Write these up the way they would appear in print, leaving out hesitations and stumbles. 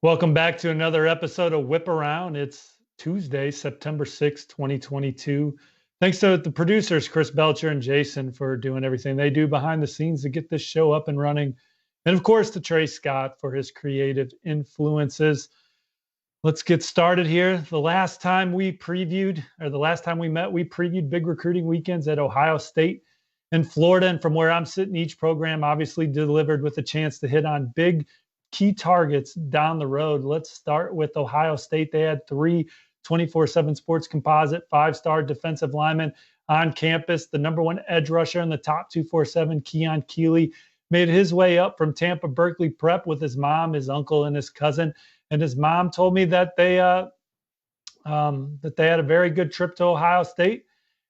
Welcome back to another episode of Whip Around. It's Tuesday, September 6th, 2022. Thanks to the producers, Chris Belcher and Jason, for doing everything they do behind the scenes to get this show up and running. And of course, to Trey Scott for his creative influences. Let's get started here. The last time we met, we previewed big recruiting weekends at Ohio State and Florida. And from where I'm sitting, each program obviously delivered with a chance to hit on big key targets down the road. Let's start with Ohio State. They had 3 24/7 Sports composite 5-star defensive linemen on campus. The number one edge rusher in the top 247, Keon Keeley, made his way up from Tampa Berkeley Prep with his mom, his uncle, and his cousin. And his mom told me that they had a very good trip to Ohio State,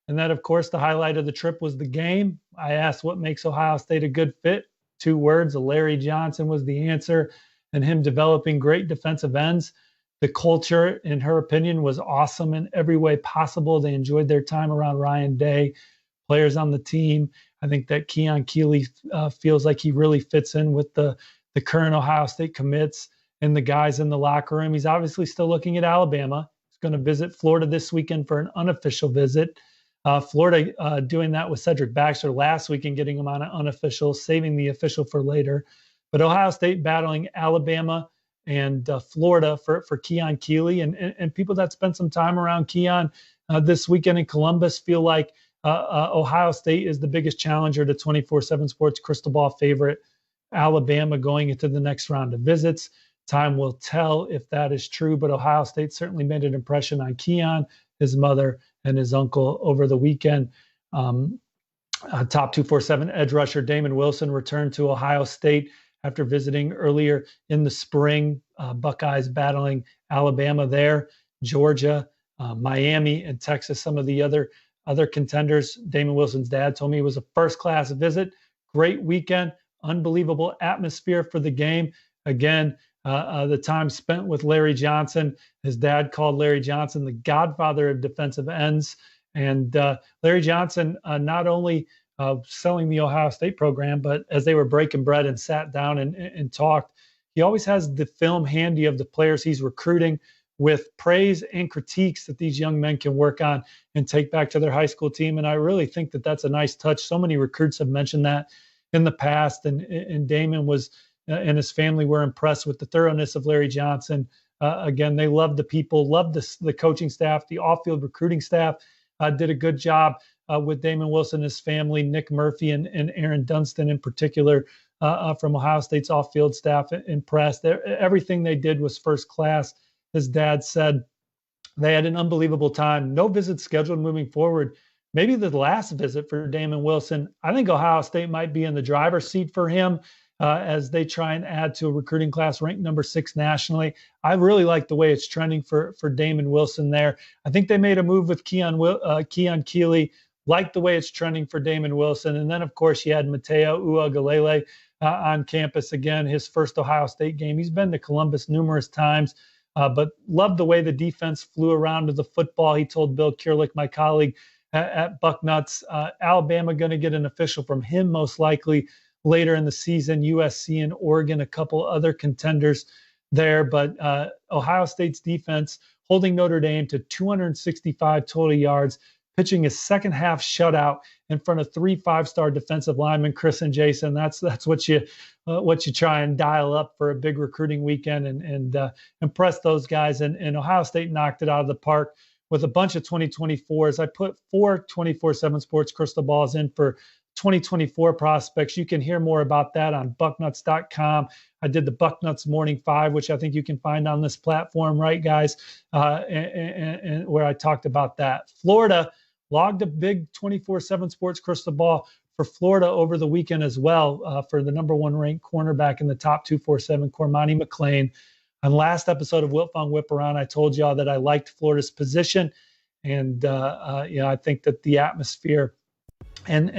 and that, of course, the highlight of the trip was the game. I asked what makes Ohio State a good fit. 2 words, Larry Johnson was the answer, and him developing great defensive ends. The culture, in her opinion, was awesome in every way possible. They enjoyed their time around Ryan Day, players on the team. I think that Keon Keeley feels like he really fits in with the current Ohio State commits and the guys in the locker room. He's obviously still looking at Alabama. He's going to visit Florida this weekend for an unofficial visit. Florida doing that with Cedric Baxter last week and getting him on an unofficial, saving the official for later. But Ohio State battling Alabama and Florida for Keon Keeley. And people that spent some time around Keon this weekend in Columbus feel like Ohio State is the biggest challenger to 24/7 Sports crystal ball favorite Alabama going into the next round of visits. Time will tell if that is true, but Ohio State certainly made an impression on Keon, his mother, and his uncle over the weekend. Top 247 edge rusher Damon Wilson returned to Ohio State after visiting earlier in the spring. Buckeyes battling Alabama there, Georgia, Miami, and Texas, some of the other contenders. Damon Wilson's dad told me it was a first-class visit. Great weekend, unbelievable atmosphere for the game. Again, the time spent with Larry Johnson. His dad called Larry Johnson the godfather of defensive ends. And Larry Johnson not only selling the Ohio State program, but as they were breaking bread and sat down and talked, he always has the film handy of the players he's recruiting with praise and critiques that these young men can work on and take back to their high school team. And I really think that that's a nice touch. So many recruits have mentioned that in the past, and Damon was and his family were impressed with the thoroughness of Larry Johnson. Again, they loved the people, loved the coaching staff, the off-field recruiting staff did a good job with Damon Wilson, his family, Nick Murphy, and Aaron Dunstan in particular from Ohio State's off-field staff impressed. Everything they did was first class. His dad said they had an unbelievable time. No visits scheduled moving forward. Maybe the last visit for Damon Wilson. I think Ohio State might be in the driver's seat for him. As they try and add to a recruiting class ranked number 6 nationally. I really like the way it's trending for Damon Wilson there. I think they made a move with Keon Keeley, like the way it's trending for Damon Wilson. And then, of course, you had Mateo Uiagalelei on campus again, his first Ohio State game. He's been to Columbus numerous times, but loved the way the defense flew around to the football. He told Bill Kurlick, my colleague at Bucknuts, Alabama going to get an official from him most likely later in the season. USC and Oregon, a couple other contenders there. But Ohio State's defense holding Notre Dame to 265 total yards, pitching a second half shutout in front of 3 5-star defensive linemen, Chris and Jason. That's what you try and dial up for a big recruiting weekend and impress those guys. And Ohio State knocked it out of the park with a bunch of 2024s. I put 4 24/7 Sports crystal balls in for 2024 prospects. You can hear more about that on bucknuts.com. I did the Bucknuts Morning 5, which I think you can find on this platform, right, guys? And where I talked about that. Florida logged a big 24/7 Sports crystal ball for Florida over the weekend as well for the number 1 ranked cornerback in the top 247, Cormani McClain. On last episode of Wiltfong Whiparound, I told y'all that I liked Florida's position. And, I think that the atmosphere and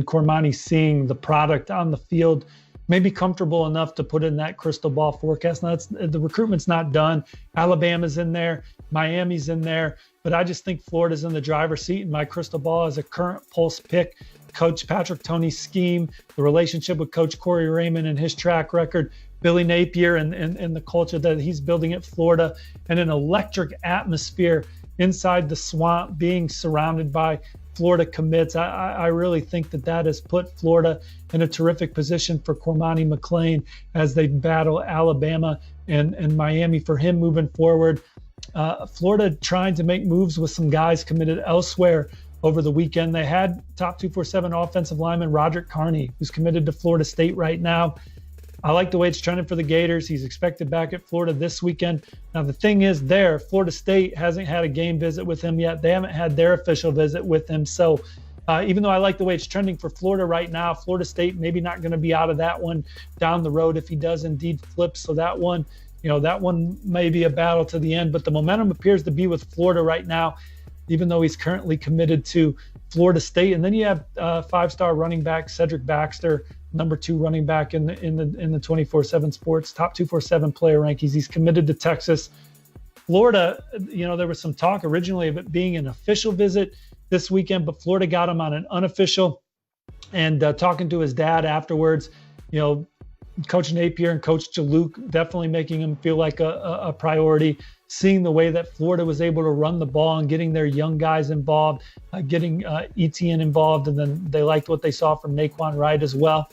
Cormani seeing the product on the field may be comfortable enough to put in that crystal ball forecast. Now, the recruitment's not done. Alabama's in there. Miami's in there. But I just think Florida's in the driver's seat, and my crystal ball is a current pulse pick Coach Patrick Toney's scheme, the relationship with Coach Corey Raymond and his track record, Billy Napier and the culture that he's building at Florida, and an electric atmosphere inside the swamp, being surrounded by Florida commits. I really think that has put Florida in a terrific position for Cormani McClain as they battle Alabama and Miami for him moving forward. Florida trying to make moves with some guys committed elsewhere over the weekend. They had top 247 offensive lineman Roderick Carney, who's committed to Florida State right now. I like the way it's trending for the Gators. He's expected back at Florida this weekend. Now, the thing is Florida State hasn't had a game visit with him yet. They haven't had their official visit with him. So even though I like the way it's trending for Florida right now, Florida State maybe not going to be out of that one down the road if he does indeed flip. So that one may be a battle to the end. But the momentum appears to be with Florida right now, even though he's currently committed to Florida State. And then you have five-star running back Cedric Baxter, number 2 running back in the 24/7 Sports top 247 player rankings. He's committed to Texas. Florida, there was some talk originally of it being an official visit this weekend, but Florida got him on an unofficial. And talking to his dad afterwards, Coach Napier and Coach Jaluk definitely making him feel like a priority, seeing the way that Florida was able to run the ball and getting their young guys involved, getting Etienne involved, and then they liked what they saw from Naquan Wright as well.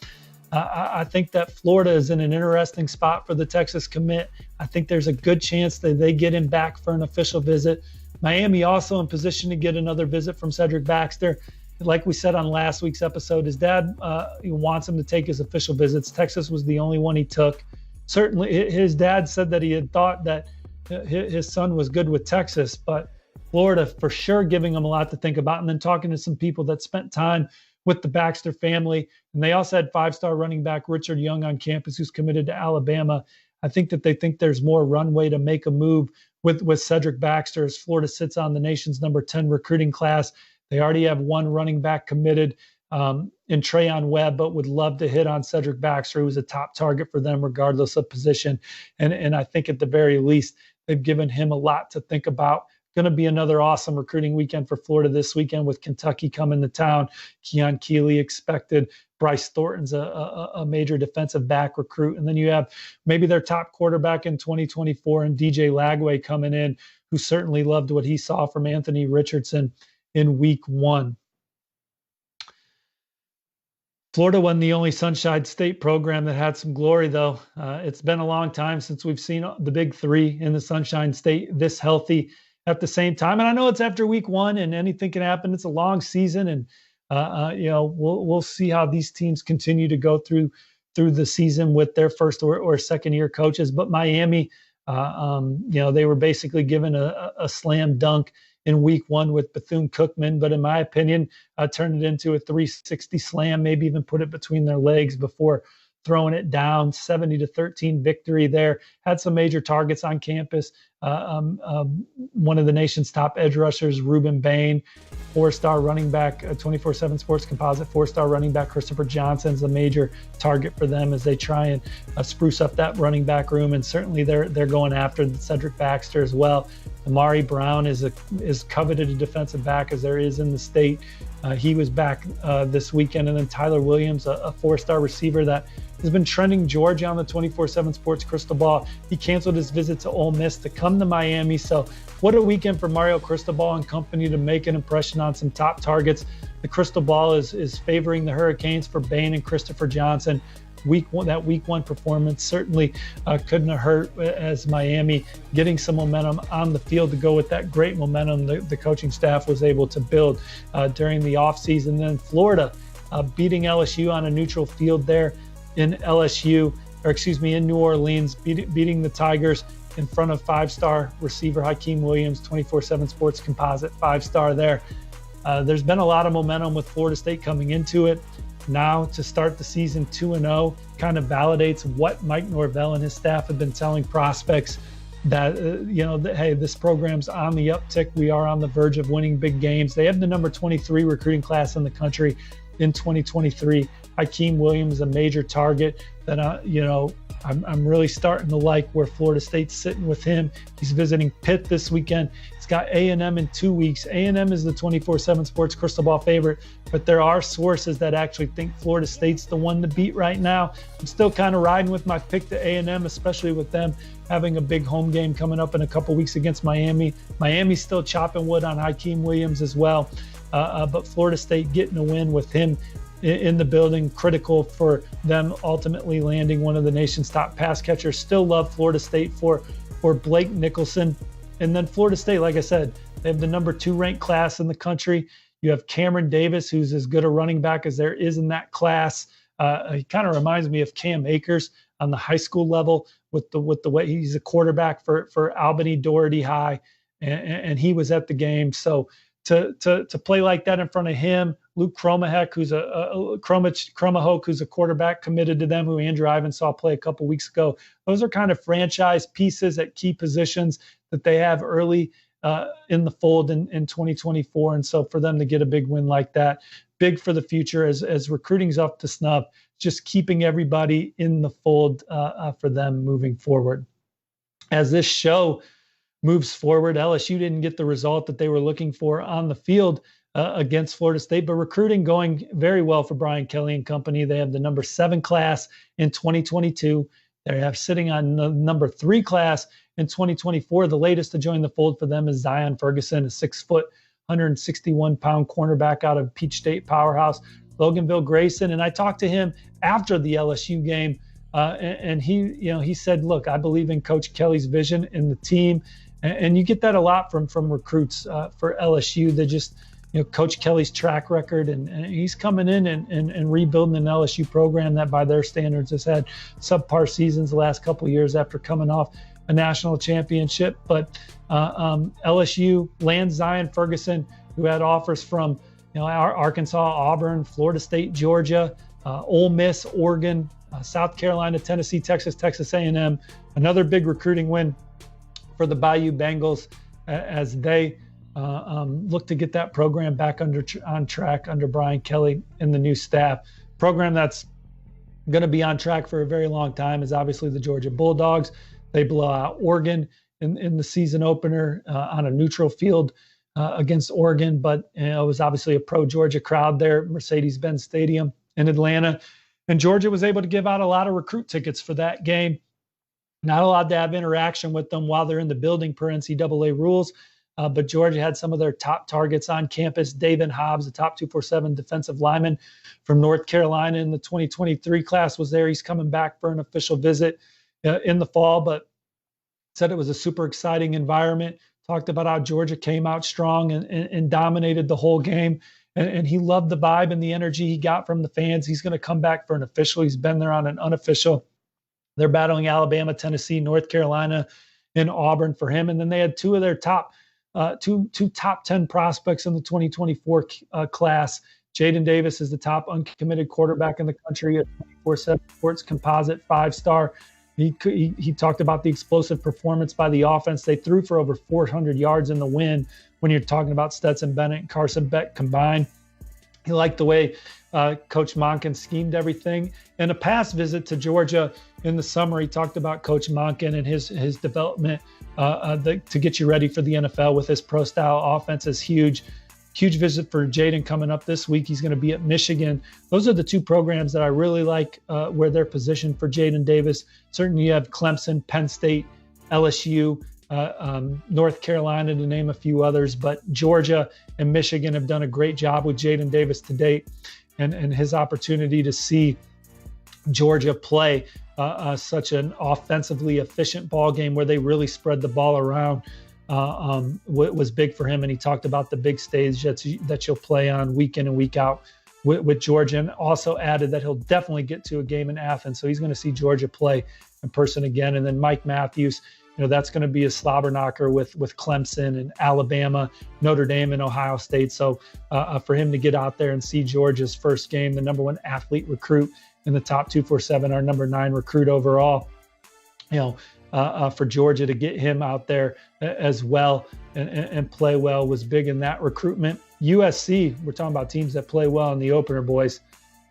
I think that Florida is in an interesting spot for the Texas commit. I think there's a good chance that they get him back for an official visit. Miami also in position to get another visit from Cedric Baxter. Like we said on last week's episode, his dad wants him to take his official visits. Texas was the only one he took. Certainly, his dad said that he had thought that his son was good with Texas, but Florida for sure giving him a lot to think about. And then talking to some people that spent time with the Baxter family. And they also had 5-star running back Richard Young on campus, who's committed to Alabama. I think that they think there's more runway to make a move with Cedric Baxter as Florida sits on the nation's number 10 recruiting class. They already have one running back committed in Trayon Webb, but would love to hit on Cedric Baxter, who was a top target for them regardless of position. And I think at the very least, they've given him a lot to think about. Going to be another awesome recruiting weekend for Florida this weekend with Kentucky coming to town. Keon Keeley expected. Bryce Thornton's a major defensive back recruit. And then you have maybe their top quarterback in 2024 and DJ Lagway coming in, who certainly loved what he saw from Anthony Richardson in week 1. Florida wasn't the only Sunshine State program that had some glory, though. It's been a long time since we've seen the big 3 in the Sunshine State this healthy at the same time. And I know it's after week 1 and anything can happen. It's a long season, and we'll see how these teams continue to go through the season with their first or second year coaches. But Miami, they were basically given a slam dunk in week 1 with Bethune-Cookman, but in my opinion, turned it into a 360 slam, maybe even put it between their legs before throwing it down. 70-13 victory there. Had some major targets on campus. One of the nation's top edge rushers, Ruben Bain, 4-star running back, 24/7 Sports composite 4-star running back Christopher Johnson's a major target for them as they try and spruce up that running back room. And certainly they're going after Cedric Baxter as well. Amari Brown is coveted a defensive back as there is in the state. He was back this weekend. And then Tyler Williams, a 4-star receiver that has been trending Georgia on the 24/7 Sports crystal ball. He canceled his visit to Ole Miss to come to Miami. So what a weekend for Mario Cristobal and company to make an impression on some top targets. The crystal ball is favoring the Hurricanes for Bain and Christopher Johnson. Week 1 performance certainly couldn't have hurt as Miami getting some momentum on the field to go with that great momentum the coaching staff was able to build during the offseason. Then Florida beating LSU on a neutral field there in New Orleans, beating the Tigers in front of 5-star receiver Hakeem Williams, 24/7 Sports composite 5-star there. There's been a lot of momentum with Florida State coming into it. Now to start the season 2-0 kind of validates what Mike Norvell and his staff have been telling prospects that, hey, this program's on the uptick. We are on the verge of winning big games. They have the number 23 recruiting class in the country. in 2023. Hakeem Williams, a major target that, I'm really starting to like where Florida State's sitting with him. He's visiting Pitt this weekend. He's got A&M in 2 weeks. A&M is the 24/7 Sports crystal ball favorite, but there are sources that actually think Florida State's the one to beat right now. I'm still kind of riding with my pick to A&M, especially with them having a big home game coming up in a couple weeks against Miami. Miami's still chopping wood on Hakeem Williams as well, but Florida State getting a win with him in the building, critical for them ultimately landing one of the nation's top pass catchers. Still love Florida State for Blake Nicholson. And then Florida State, like I said, they have the number 2 ranked class in the country. You have Cameron Davis, who's as good a running back as there is in that class. He kind of reminds me of Cam Akers on the high school level with the way he's a quarterback for Albany Doherty High, and he was at the game. So to play like that in front of him, Luke Cromahek, who's Cromahok, who's a quarterback committed to them, who Andrew Ivins saw play a couple weeks ago. Those are kind of franchise pieces at key positions that they have early in the fold in 2024. And so for them to get a big win like that, big for the future as recruiting's up to snuff, just keeping everybody in the fold for them moving forward. As this show moves forward, LSU didn't get the result that they were looking for on the field against Florida State, but recruiting going very well for Brian Kelly and company. They have the number 7 class in 2022. They have sitting on the number 3 class in 2024. The latest to join the fold for them is Zion Ferguson, a 6-foot, 161-pound cornerback out of Peach State powerhouse, Loganville Grayson. And I talked to him after the LSU game, and he said, "Look, I believe in Coach Kelly's vision in the team," and you get that a lot from recruits for LSU. They just, Coach Kelly's track record, and he's coming in and rebuilding an LSU program that by their standards has had subpar seasons the last couple of years after coming off a national championship. But LSU lands Zion Ferguson, who had offers from Arkansas, Auburn, Florida State, Georgia, Ole Miss, Oregon, South Carolina, Tennessee, Texas A&M. Another big recruiting win for the Bayou Bengals as they look to get that program back on track under Brian Kelly and the new staff. Program that's going to be on track for a very long time is obviously the Georgia Bulldogs. They blow out Oregon in the season opener on a neutral field against Oregon, but it was obviously a pro-Georgia crowd there, Mercedes-Benz Stadium in Atlanta. And Georgia was able to give out a lot of recruit tickets for that game. Not allowed to have interaction with them while they're in the building per NCAA rules. But Georgia had some of their top targets on campus. David Hobbs, the top 247 defensive lineman from North Carolina in the 2023 class, was there. He's coming back for an official visit in the fall, but said it was a super exciting environment. Talked about how Georgia came out strong and dominated the whole game. And he loved the vibe and the energy he got from the fans. He's going to come back for an official. He's been there on an unofficial. They're battling Alabama, Tennessee, North Carolina, and Auburn for him. And then they had two of their top 10 prospects in the 2024 class. Jayden Davis is the top uncommitted quarterback in the country at 24/7 Sports composite 5-star. He talked about the explosive performance by the offense. They threw for over 400 yards in the win when you're talking about Stetson Bennett and Carson Beck combined. He liked the way Coach Monken schemed everything. In a past visit to Georgia in the summer, he talked about Coach Monken and his development to get you ready for the NFL with his pro-style offense is huge. Huge visit for Jadyn coming up this week. He's going to be at Michigan. Those are the two programs that I really like where they're positioned for Jayden Davis. Certainly you have Clemson, Penn State, LSU, North Carolina, to name a few others. But Georgia and Michigan have done a great job with Jayden Davis to date. And his opportunity to see Georgia play such an offensively efficient ball game where they really spread the ball around was big for him. And he talked about the big stage that you'll play on week in and week out with Georgia, and also added that he'll definitely get to a game in Athens. So he's going to see Georgia play in person again. And then Mike Matthews, that's going to be a slobber knocker with Clemson and Alabama, Notre Dame, and Ohio State. So for him to get out there and see Georgia's first game, the number 1 athlete recruit in the top 247, our number 9 recruit overall, for Georgia to get him out there as well and play well was big in that recruitment. USC, we're talking about teams that play well in the opener, boys.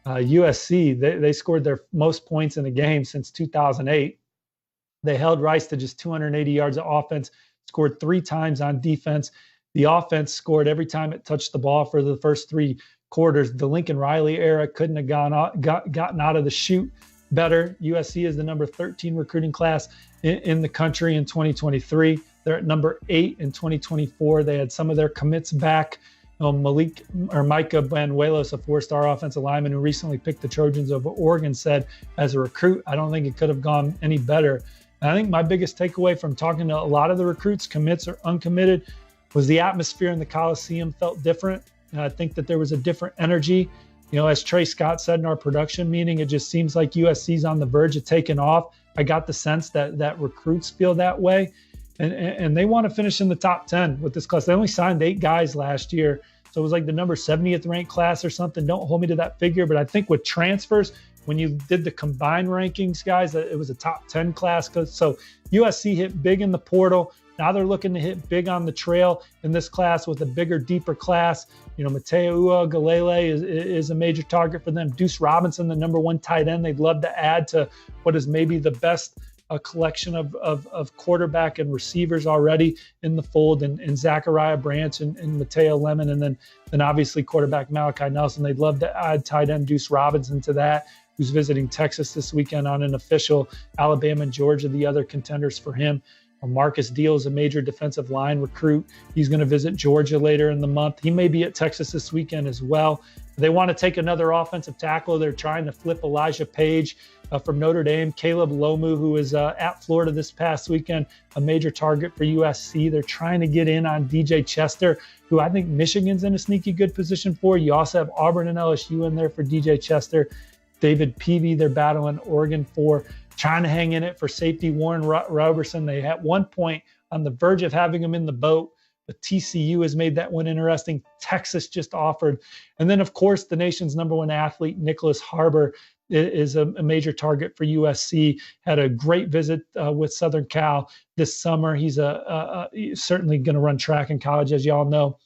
USC, they scored their most points in a game since 2008. They held Rice to just 280 yards of offense, scored 3 times on defense. The offense scored every time it touched the ball for the first 3 quarters. The Lincoln Riley era couldn't have gotten out of the chute better. USC is the number 13 recruiting class in the country in 2023. They're at number 8 in 2024. They had some of their commits back. Micah Banuelos, a 4-star offensive lineman who recently picked the Trojans over Oregon, said, as a recruit, I don't think it could have gone any better. And I think my biggest takeaway from talking to a lot of the recruits, commits or uncommitted, was the atmosphere in the Coliseum felt different. And I think that there was a different energy. You know, as Trey Scott said in our production meeting, it just seems like USC's on the verge of taking off. I got the sense that recruits feel that way. And they want to finish in the top 10 with this class. They only signed 8 guys last year. So it was like the number 70th ranked class or something. Don't hold me to that figure. But I think with transfers, when you did the combined rankings, guys, it was a top 10 class. So USC hit big in the portal. Now they're looking to hit big on the trail in this class with a bigger, deeper class. You know, Mateo Uiagalelei is a major target for them. Deuce Robinson, the number 1 tight end, they'd love to add to what is maybe the best collection of quarterback and receivers already in the fold, and Zachariah Branch and Mateo Lemon, and then obviously quarterback Malachi Nelson. They'd love to add tight end Deuce Robinson to that, who's visiting Texas this weekend on an official. Alabama and Georgia, the other contenders for him. Marcus Deal is a major defensive line recruit. He's going to visit Georgia later in the month. He may be at Texas this weekend as well. They want to take another offensive tackle. They're trying to flip Elijah Page from Notre Dame. Caleb Lomu, who is at Florida this past weekend, a major target for USC. They're trying to get in on DJ Chester, who I think Michigan's in a sneaky good position for. You also have Auburn and LSU in there for DJ Chester. David Peavy, they're battling Oregon for. Trying to hang in it for safety Warren Roberson. They at one point on the verge of having him in the boat, but TCU has made that one interesting. Texas just offered. And then, of course, the nation's number 1 athlete, Nicholas Harbour, is a major target for USC. Had a great visit with Southern Cal this summer. He's certainly going to run track in college, as y'all know.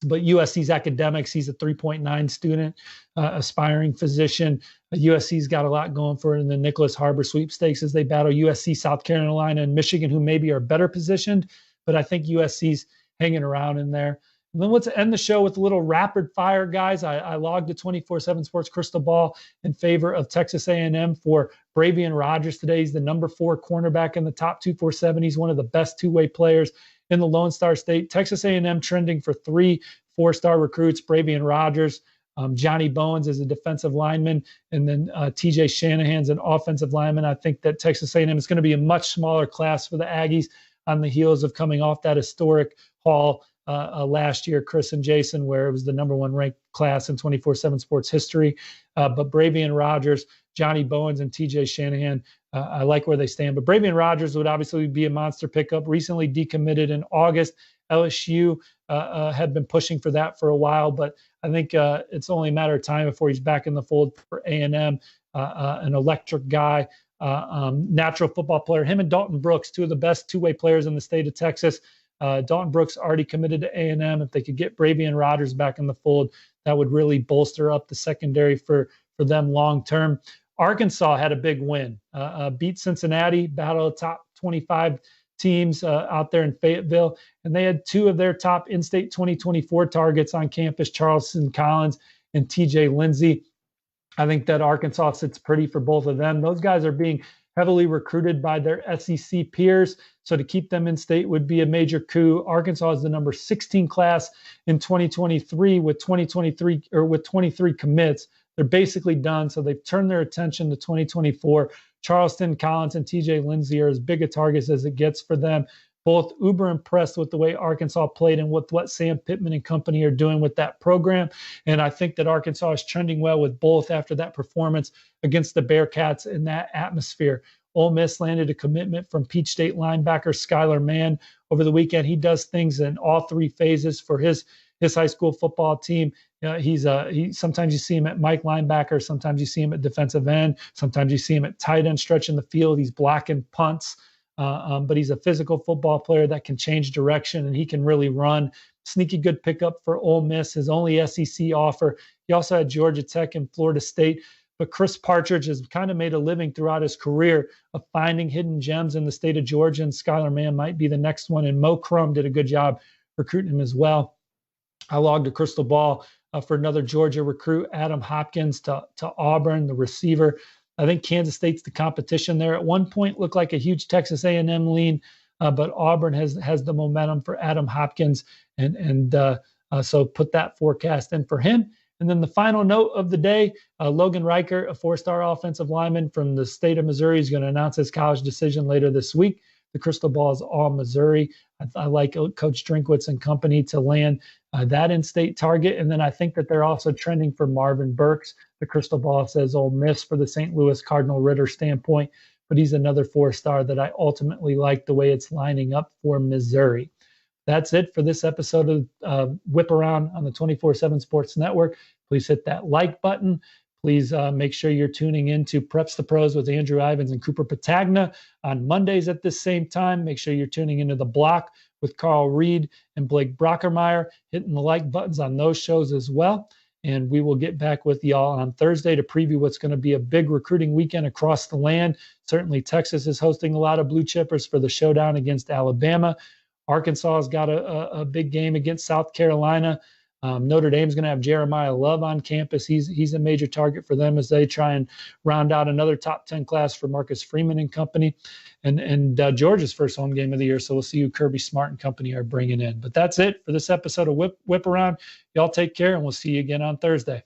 But USC's academics, he's a 3.9 student, aspiring physician. USC's got a lot going for it in the Nicholas Harbour sweepstakes as they battle USC, South Carolina, and Michigan, who maybe are better positioned. But I think USC's hanging around in there. And then let's end the show with a little rapid fire, guys. I logged a 24/7 Sports crystal ball in favor of Texas A&M for Bravian Rogers today. He's the number 4 cornerback in the top 247. He's one of the best two-way players in the Lone Star State. Texas A&M trending for 3 4-star recruits, Bravian Rogers, Johnny Bowens is a defensive lineman, and then TJ Shanahan's an offensive lineman. I think that Texas A&M is going to be a much smaller class for the Aggies on the heels of coming off that historic haul last year, Chris and Jason, where it was the number 1 ranked class in 24/7 Sports history. But Bravian Rogers, Johnny Bowens, and TJ Shanahan, I like where they stand. But Bravian Rogers would obviously be a monster pickup. Recently decommitted in August. LSU had been pushing for that for a while, but I think it's only a matter of time before he's back in the fold for A&M. An electric guy, natural football player. Him and Dalton Brooks, 2 of the best two-way players in the state of Texas. Dalton Brooks already committed to A&M. If they could get Bravian Rogers back in the fold, that would really bolster up the secondary for them long term. Arkansas had a big win, beat Cincinnati, battle of top 25 teams out there in Fayetteville, and they had 2 of their top in-state 2024 targets on campus, Charleston Collins and TJ Lindsey. I think that Arkansas sits pretty for both of them. Those guys are being heavily recruited by their SEC peers, so to keep them in state would be a major coup. Arkansas is the number 16 class in 2023 with 23 commits. They're basically done, so they've turned their attention to 2024. Charleston Collins and TJ Lindsey are as big a targets as it gets for them. Both uber impressed with the way Arkansas played and with what Sam Pittman and company are doing with that program. And I think that Arkansas is trending well with both after that performance against the Bearcats in that atmosphere. Ole Miss landed a commitment from Peach State linebacker Skylar Mann over the weekend. He does things in all 3 phases for his high school football team. Sometimes you see him at Mike linebacker, sometimes you see him at defensive end, sometimes you see him at tight end stretching the field. He's blocking punts. but he's a physical football player that can change direction, and he can really run. Sneaky good pickup for Ole Miss, his only SEC offer. He also had Georgia Tech and Florida State. But Chris Partridge has kind of made a living throughout his career of finding hidden gems in the state of Georgia, and Skylar Mann might be the next one. And Mo Crum did a good job recruiting him as well. I logged a crystal ball for another Georgia recruit, Adam Hopkins to Auburn, the receiver. I think Kansas State's the competition there. At one point, looked like a huge Texas A&M lean, but Auburn has the momentum for Adam Hopkins, and so put that forecast in for him. And then the final note of the day, Logan Riker, a four-star offensive lineman from the state of Missouri, is going to announce his college decision later this week. The crystal ball is all Missouri. I like Coach Drinkwitz and company to land that in-state target. And then I think that they're also trending for Marvin Burks. The crystal ball says Ole Miss for the St. Louis Cardinal Ritter standpoint, but he's another four-star that I ultimately like the way it's lining up for Missouri. That's it for this episode of Whip Around on the 24/7 Sports Network. Please hit that like button. Please make sure you're tuning in to Preps the Pros with Andrew Ivins and Cooper Patagna on Mondays at this same time. Make sure you're tuning into The Block with Carl Reed and Blake Brockermeyer, hitting the like buttons on those shows as well. And we will get back with y'all on Thursday to preview what's going to be a big recruiting weekend across the land. Certainly Texas is hosting a lot of blue chippers for the showdown against Alabama. Arkansas has got a big game against South Carolina. Notre Dame's going to have Jeremiah Love on campus. He's a major target for them as they try and round out another top 10 class for Marcus Freeman and company. And Georgia's first home game of the year, so we'll see who Kirby Smart and company are bringing in. But that's it for this episode of Whip Around. Y'all take care, and we'll see you again on Thursday.